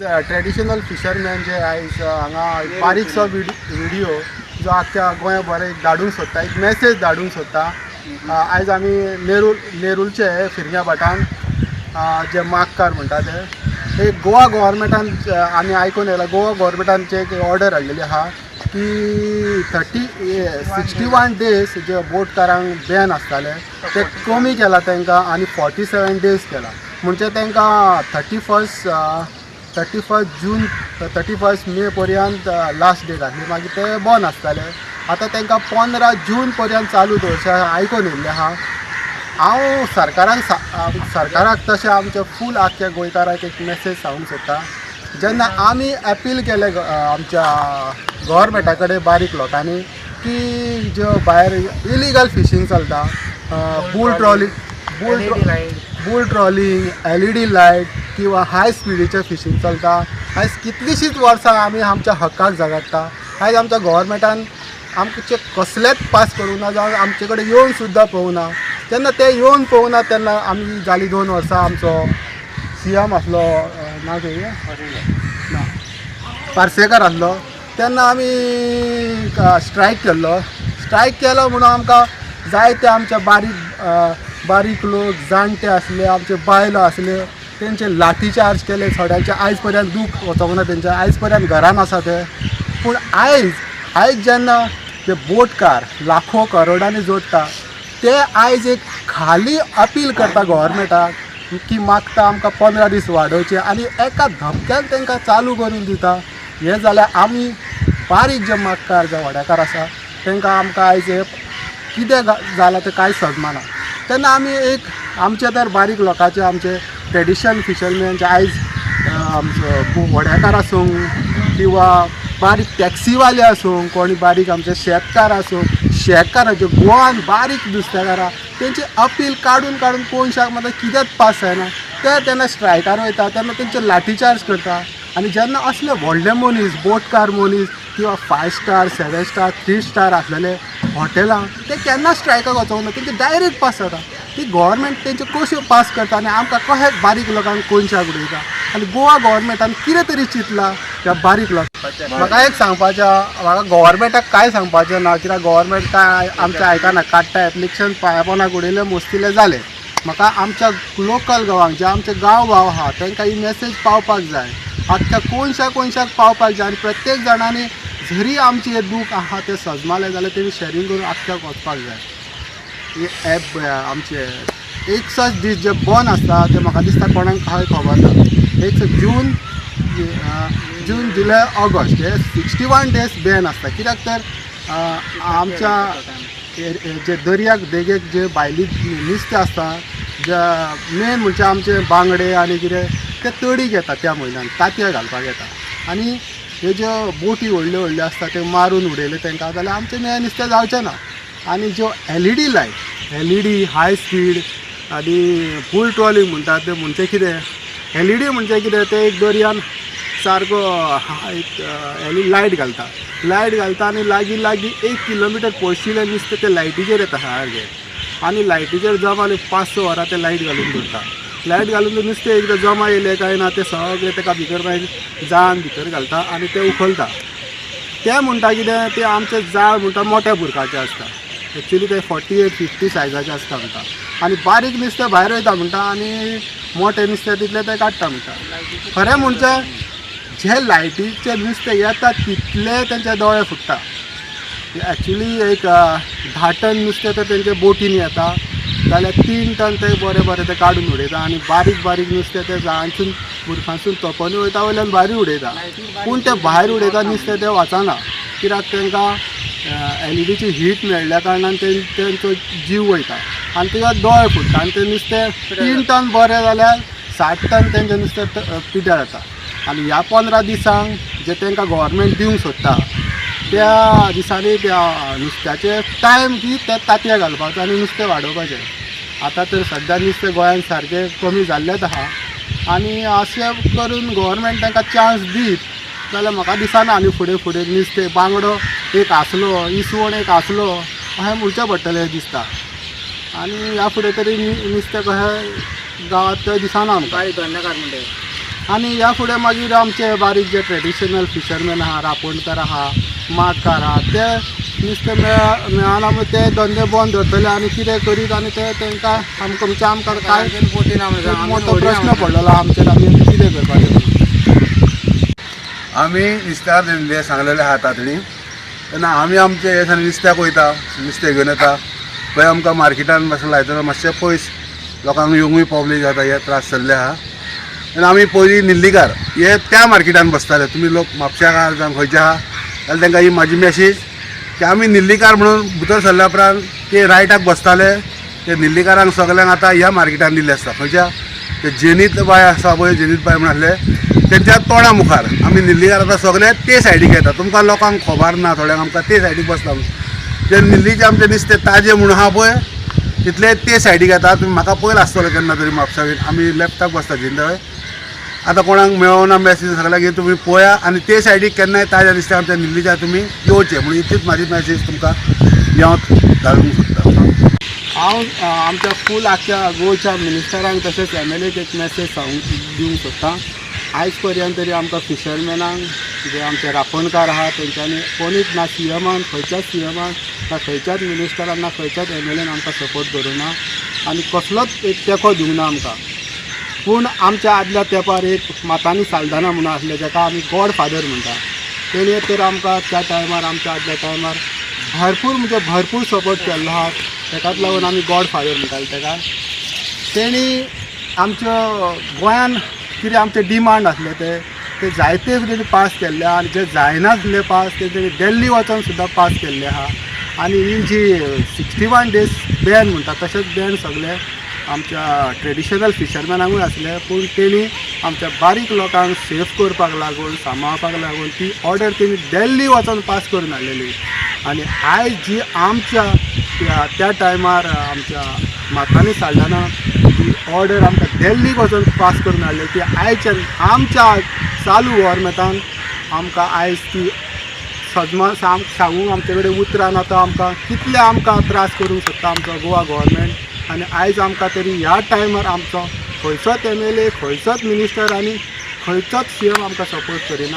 Traditional fisherman जे आयज हांगा बारीकसो व्हिडिओ जो आख्ख्या गोंयभर एक धाडूंक सोदता, एक मॅसेज धाडूंक सोदता. आयज आमी नेरूलचे फिरग्या भाटान जे मागकार म्हणटा ते एक गोवा गव्हर्मेंटान आमी आयकून येयला, गोवा गव्हर्मेंटानची एक ऑर्डर हाडलेली आहा की 61 डेज जे बोटकारांक बॅन आसताले ते कमी केला तांकां आनी 47 डेज केला. म्हणजे तांकां 31 मे पर्यंत लास्ट डेट आसली, मागीर ते बंद आसताले. आतां तांकां 15 जून पर्यंत चालू दवरचें आयकून येयल्लें आहा. हांव सरकाराक तशें आमच्या फूल आख्ख्या गोंयकाराक एक मॅसेज सांगूंक सोदता. जेन्ना आमी अपील केले आमच्या गव्हर्मेंटा कडेन बारीक लोकांनी की ज्यो भायर इलिगल फिशींग चलता, बुल ट्रॉलिंग, LED लायट किंवा हाय स्पिडीचें फिशींग चलता, आयज कितलींशींच वर्सां आमी आमच्या हक्काक झगडटा. आयज आमच्या गव्हर्मेंटान आमचे कसलेच पास करूं ना, जावं आमचे कडेन येवन सुद्दां पळोवना. जेन्ना ते येवन पळोवना तेन्ना आमी जालीं 2 वर्सां आमचो CM आसलो ना पार्सेकर आसलो, तेन्ना आमी स्ट्रायक केलो म्हणून आमकां जायते आमचे बारीक लोक, जाणटे असले, आमचे बायलो असले, तेंचे लाठी चार्ज केले. थोड्यांचे आयज पर्यंत दूख वचोंक ना, तेंचे आयज पर्यंत घरान आसा ते. पूण आयज जेन्ना ते बोटकार लाखो करोडांनी जोडटा ते आयज एक खाली अपील करता गव्हर्मेंटाक की मागता आमकां 15 दीस वाडोवचे आनी एका धपक्यान तांकां चालू करून दिता. हें जाल्यार आमी बारीक जे मागकार जे वाड्याकार आसा तांकां आमकां आयज हे कितें जालां तें कांयच समजना. तेन्ना आमी एक आमचे तर बारीक लोकांचे आमचे ट्रेडिशनल फिशरमॅन आयज आमचो वड्याकार आसूं किंवा बारीक टॅक्सीवाले आसूं, कोणी बारीक आमचे शेतकाराचे गोवान बारीक नुस्तेकारां तेंचे अपील काडून कोणशाक मात कित्याच पास जायना. ते तेन्ना स्ट्रायकार वयता तेन्ना तेंचे लाठीचार्ज करता. आनी जेन्ना असले व्हडले मनीस, बोटकार मनीस किंवा 5 स्टार, 7 स्टार, 3 स्टार आसलेले हॉटेलां ते केन्ना स्ट्रायकाक वचोंक ना, तेंचे डायरेक्ट पास जाता. ती गव्हर्मेंट तेंचे कश्यो पास करता आनी आमकां कशें बारीक लोकांक कोणशाक उडयता. आनी गोवा गव्हर्मेंटान कितें तरी चिंतलां त्या बारीक लोकांक. म्हाका एक सांगपाचें, म्हाका गव्हर्मेंटाक कांय सांगपाचें ना, कित्याक गव्हर्मेंट काय आमच्या आयकाना काडटा एप्लिकेशन पायापोनाक उडयलें मुस्तिलें जालें. म्हाका आमच्या लोकल गांवांक जे आमचे गांव भाव आहा तांकां ही मॅसेज पावपाक जाय, आख्ख्या कोणशाक पावपाक जाय. आनी प्रत्येक जाणांनी जरी आमचे हे दूख आहा ते सजमाले जाल्यार तेणी शेअरिंग करून आख्ख्याक वचपाक जाय. हे एप आमचे 61 दीस जे बंद आसता ते म्हाका दिसता कोणाक कांय खबर ना. 1 जून, जुलय, ऑगस्ट हे 61 डेज बॅन आसता. कित्याक तर आमच्या जे दर्याक देगेक जे भायली नुस्तें आसता, जे मेन म्हणजे आमचे बांगडे आनी कितें ते तडीक येता त्या म्हयन्यान, तांतयां घालपाक येता. आनी हे ज्यो बोटी व्हडल्यो आसता ते मारून उडयले तांकां जाल्यार आमचें मेन नुस्तें जावचें ना. आनी ज्यो LED light, LED high speed आनी बुल ट्रॉलिंग म्हणटा ते म्हणजे कितें, LED म्हणजे कितें, ते एक दर्यान सारको एक लायट घालता आनी लागीं 1 किलोमिटर पयशिल्लें नुस्तें ते लायटीचेर येता सारकें. आनी लायटीचेर जमा 5-6 वरां ते लायट घालून दवरता. लायट घालून तें नुस्तें एकदां जमा येयलें काय ना ते सगळें ताका भितर मागीर जाळान भितर घालता आनी ते उखलता. ते म्हणटा कितें, ते आमचें जाळ म्हणटा मोठ्या बुरकाचें आसता. एक्चुली ते 48-50 सायजाचें आसता म्हणटा. आनी बारीक नुस्तें भायर वयता म्हणटा आनी मोठें नुस्तें तितलें ते काडटा म्हणटा. खरें म्हणजे जे लायटीचे नुस्तें येता तितले तेंचे दोळे फुट्टा. एक्चुली एक 10 टन नुस्तें तर तेंचे बोटीन येता जाल्यार 3 टन ते बरें ते काडून उडयता. आनी बारीक नुस्तें ते जाळांसून बुरखांसून तोपोनी वयता वयल्यान भायर उडयता. पूण ते भायर उडयता नुस्तें ते वचना, कित्याक तांकां LEDची हीट मेळ्ळ्या कारणान तेंचो जीव वयता आनी तेका दोळे फुट्टा. आनी तें नुस्तें 3 टन बरें जाल्यार 60 टन तेंचें नुस्तें पिड्ड्यार जाता. आनी ह्या 15 दिसांक जे तांकां गव्हर्मेंट दिवंक सोदता त्या दिसांनी त्या नुस्त्याचे टायम की ते तांतयां घालपाचो आनी नुस्तें वाडोवपाचें. आतां तर सद्या नुस्तें गोंयान सारकें कमी जाल्लेंच आहा. आनी अशें करून गव्हर्मेंट तांकां चान्स दीत जाल्यार म्हाका दिसना आनी फुडें नुस्तें बांगडो एक आसलो, इसवण एक आसलो अशें म्हणचें पडटलें दिसता. आनी ह्या फुडें तरी नुस्तें कशें गांवांत तें दिसना आमकां. आनी ह्या फुडें मागीर आमचे बारीक जे ट्रेडिशनल फिशरमॅन आहा, रापणकार आहा, माटकार आहा, ते नुस्तें मेळना ते धंदे बंद दवरतले आनी कितें करीत आनी ते तांकां आमकां काय मोठो प्रश्न पडलेलो आमचेर. आमी कितें करपाचें? आमी नुस्त्याक दिल्ले सांगलेले आहा तातडी तेन्ना आमी आमचे हे दिसांनी नुस्त्याक वयता, नुस्तें घेवन येता. खंय आमकां मार्केटान पासून लायतना मातशें पयस लोकांक येवंकूय प्रॉब्लेम जाता, हे त्रास चल्ले आहा. तेन्ना आमी पयलीं निल्लीकार हे त्या मार्केटान बसताले. तुमी लोक म्हापश्याकार जावं खंयचे आहा जाल्यार तांकां ही म्हाजी मॅसेज की आमी निल्लीकार म्हणून भितर सरल्या उपरांत ते रायटाक बसताले. ते निल्लीकारांक सगल्यांक आतां ह्या मार्केटान दिल्ले आसता. खंयच्या ते जेनीत बाय आसा पळय, जेनीत बाय म्हणून आहले तेंच्या तोंडा मुखार आमी निल्लीकार आतां सगळे ते सायडीक येता. तुमकां लोकांक खबर ना, थोड्यांक आमकां ते सायडीक बसता. ते निल्लीचे आमचे नुस्तें ताजें म्हणून आहा पळय तितले ते सायडीक येता. तुमी म्हाका पयलो आसतलो केन्ना तरी म्हापसा बीन आमी लेफ्टाक बसता जेन्ना. आतां कोणाक मेळोना मॅसेज सांगला की तुमी पळया आनी ते सायडीक केन्नाय ताज्या नुस्तें आमच्या निल्लीच्या तुमी येवचें म्हणून इतलीच म्हाजी मॅसेज तुमकां हांव धाडूंक सोदता. हांव आमच्या फूल आख्या गोंयच्या मिनिस्टरांक तशेंच MLAक एक मॅसेज दिवंक सोदतां. आयज पर्यंत तरी आमकां फिशरमॅनांक जे आमचे रापणकार आहा तेंच्यांनी कोणीच ना CMान, खंयच्याच CMान ना खंयच्याच मिनिस्टरान ना खंयच्याच MLAन आमकां सपोर्ट करूं ना आनी कसलोच एक तेंको दिवंक ना आमकां. पूण आमच्या आदल्या तेंपार एक मातानी साल्दाना म्हणून आसले जाका आमी गॉड फादर म्हणटा. तेणी तर आमकां त्या टायमार आमच्या आदल्या टायमार भरपूर सपोर्ट केल्लो आहा. ताकाच लागून आमी गॉड फादर म्हणटाले ताका. तेणी आमच्या गोंयान कितें आमचे डिमांड आसले ते जायते तेणी पास केल्ले आहा. आनी जे जायनासले पास ते तेणी दिल्ली वचून सुद्दां पास केल्ले आहा. आनी ही जी 61 डेज बॅन म्हणटा तशेंच बॅन सगळे आमच्या ट्रेडिशनल फिशरमॅनांकूय आसले. पूण तेणी आमच्या बारीक लोकांक सेफ करपाक लागून सांबाळपाक लागून ती ऑर्डर तेणी दिल्ली वचून पास करून हाडलेली. आनी आयज जी आमच्या त्या टायमार आमच्या मातानी साल्दाना ती ऑर्डर आमकां दिल्लीक वचून पास करून हाडली ती आयच्या आमच्या चालू गव्हर्मेंटान आमकां आयज ती सजमा सांगूंक आमचे कडेन उतरां नाता. आमकां कितले आमकां त्रास करूंक शकता आमचो गोवा गव्हर्मेंट. आनी आयज आमकां तरी ह्या टायमार आमचो खंयचोच MLA, खंयचोच मिनिस्टर आनी खंयचोच CM आमकां सपोर्ट करिना.